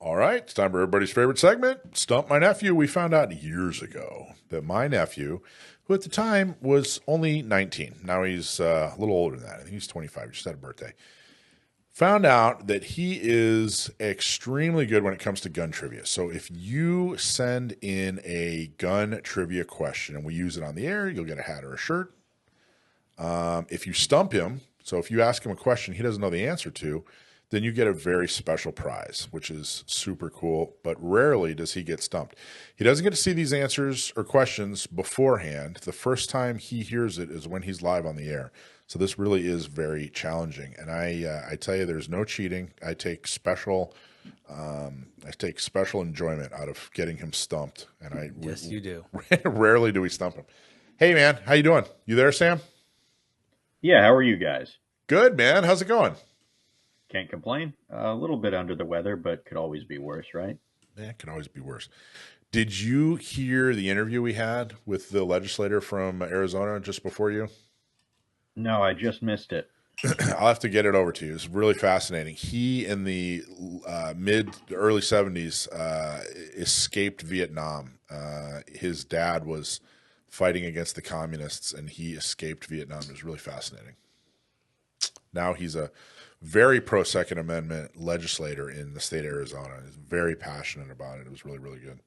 All right, it's time for everybody's favorite segment, Stump My Nephew. We found out years ago that my nephew, who at the time was only 19, now he's a little older than that. I think he's 25, just had a birthday, found out that he is extremely good when it comes to gun trivia. So if you send in a gun trivia question and we use it on the air, you'll get a hat or a shirt. If you stump him, so if you ask him a question he doesn't know the answer to, then you get a very special prize, which is super cool. But rarely does he get stumped. He doesn't get to see these answers or questions beforehand. The first time he hears it is when he's live on the air. So this really is very challenging. And I tell you, there's no cheating. I take special enjoyment out of getting him stumped. And Yes, you do. Rarely do we stump him. Hey man, how you doing? You there, Sam? Yeah, how are you guys? Good, man. How's it going? Can't complain. A little bit under the weather, but could always be worse, right? Yeah, it can always be worse. Did you hear the interview we had with the legislator from Arizona just before you? No, I just missed it. I'll have to get it over to you. It's really fascinating. He, in the early 70s, escaped Vietnam. His dad was fighting against the communists, and he escaped Vietnam. It was really fascinating. Now he's a very pro-Second Amendment legislator in the state of Arizona. He's very passionate about it. It was really, really good.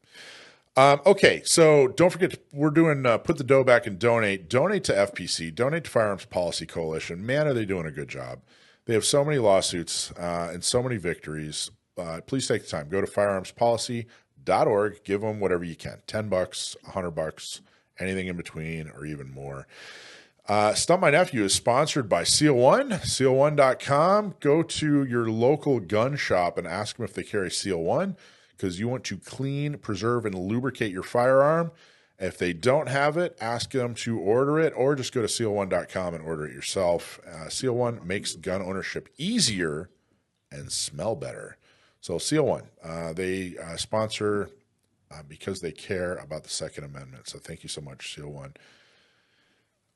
Okay, so don't forget, we're doing Put the Dough Back and Donate. Donate to FPC. Donate to Firearms Policy Coalition. Man, are they doing a good job. They have so many lawsuits and so many victories. Please take the time. Go to firearmspolicy.org. Give them whatever you can. $10, $100, anything in between, or even more. Stump My Nephew is sponsored by Seal One, seal1.com. Go to your local gun shop and ask them if they carry Seal One, because you want to clean, preserve, and lubricate your firearm. If they don't have it, ask them to order it, or just go to seal1.com and order it yourself. Seal One makes gun ownership easier and smell better. So Seal One, they sponsor because they care about the Second Amendment. So thank you so much, Seal One.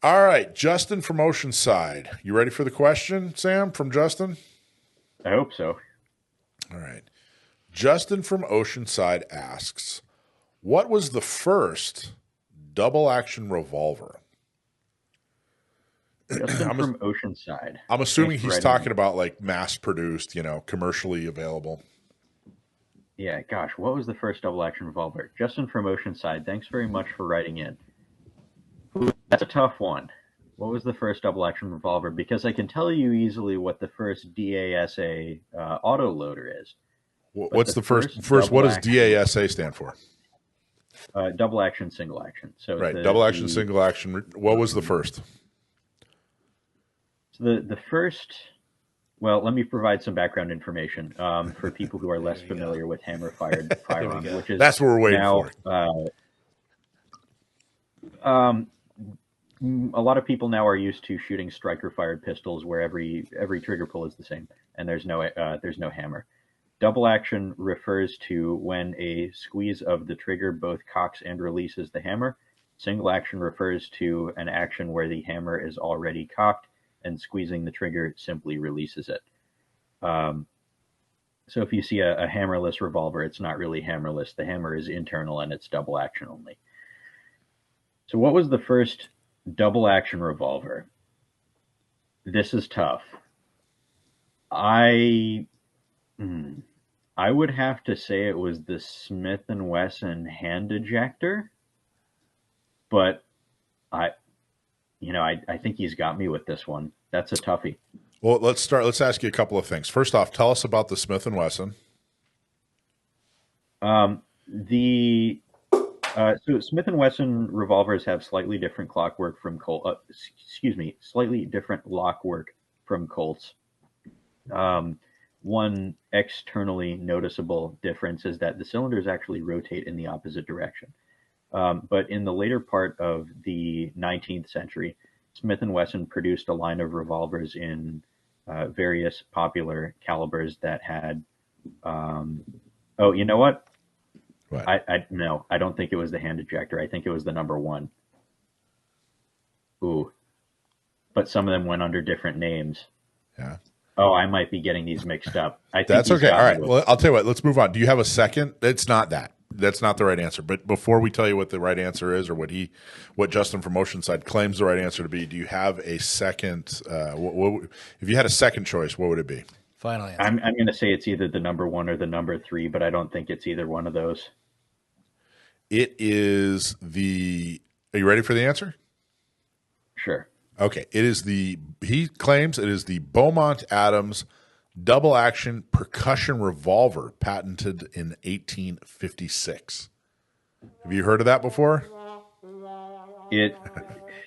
All right, Justin from Oceanside. You ready for the question, Sam, from Justin? I hope so. All right. Justin from Oceanside asks, what was the first double-action revolver? Justin from Oceanside. I'm assuming he's talking about like mass-produced, commercially available. Yeah, gosh, what was the first double-action revolver? Justin from Oceanside, thanks very much for writing in. That's a tough one. What was the first double-action revolver? Because I can tell you easily what the first DASA auto loader is. What's the first? What does DASA stand for? Double action, single action. So right, double action, single action. What was the first? So the first. Well, let me provide some background information for people who are less familiar with hammer-fired firearms, which is that's what we're waiting for. A lot of people now are used to shooting striker-fired pistols, where every trigger pull is the same, and there's no hammer. Double action refers to when a squeeze of the trigger both cocks and releases the hammer. Single action refers to an action where the hammer is already cocked and squeezing the trigger simply releases it. So if you see a hammerless revolver, it's not really hammerless. The hammer is internal and it's double action only. So what was the first double action revolver? This is tough. I would have to say it was the Smith & Wesson hand ejector, but I think he's got me with this one. That's a toughie. Well, let's ask you a couple of things. First off, tell us about the Smith & Wesson. So Smith & Wesson revolvers have slightly different clockwork from slightly different lockwork from Colts. One externally noticeable difference is that the cylinders actually rotate in the opposite direction. But in the later part of the 19th century, Smith & Wesson produced a line of revolvers in various popular calibers that had. Oh, you know what? No, I don't think it was the hand ejector. I think it was the number one. Ooh, but some of them went under different names. Yeah. Oh, I might be getting these mixed up. I think That's he's okay. All got me right. with. Well, I'll tell you what. Let's move on. Do you have a second? It's not that. That's not the right answer. But before we tell you what the right answer is, or what Justin from Oceanside claims the right answer to be, do you have a second? If you had a second choice, what would it be? Final answer. I'm going to say it's either the number 1 or the number 3, but I don't think it's either one of those. It is the. Are you ready for the answer? Sure. Okay. It is the. He claims it is the Beaumont Adams double action percussion revolver, patented in 1856. Have you heard of that before? The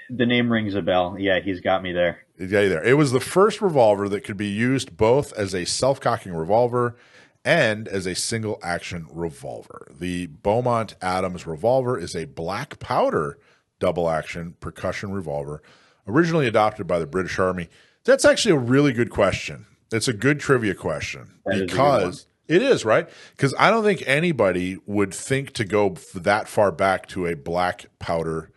name rings a bell. Yeah, he's got me there. Yeah, there. It was the first revolver that could be used both as a self-cocking revolver and as a single-action revolver. The Beaumont Adams revolver is a black powder double-action percussion revolver, originally adopted by the British Army. That's actually a really good question. It's a good trivia question because it is, right? Because I don't think anybody would think to go that far back to a black powder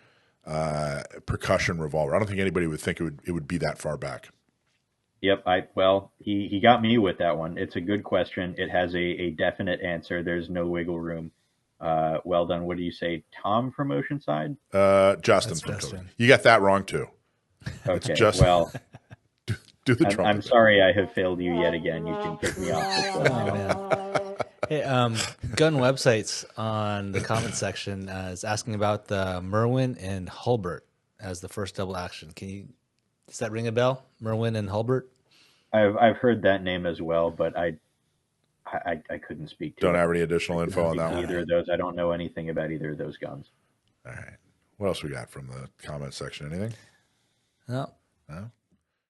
percussion revolver. I don't think anybody would think it would be that far back. Yep. He got me with that one. It's a good question. It has a definite answer. There's no wiggle room. Well done. What do you say, Tom from Oceanside? Justin That's from Justin. Toledo. You got that wrong too. Okay. Justin. Well, Do the trumpet. I'm sorry I have failed you yet again. You can kick me off. Oh, man. Hey, Gun Websites on the comment section is asking about the Merwin and Hulbert as the first double action. Does that ring a bell? Merwin and Hulbert? I've heard that name as well, but I couldn't speak to Don't it. have any additional info on that one. Either of those. I don't know anything about either of those guns. All right. What else we got from the comment section? Anything? No. No?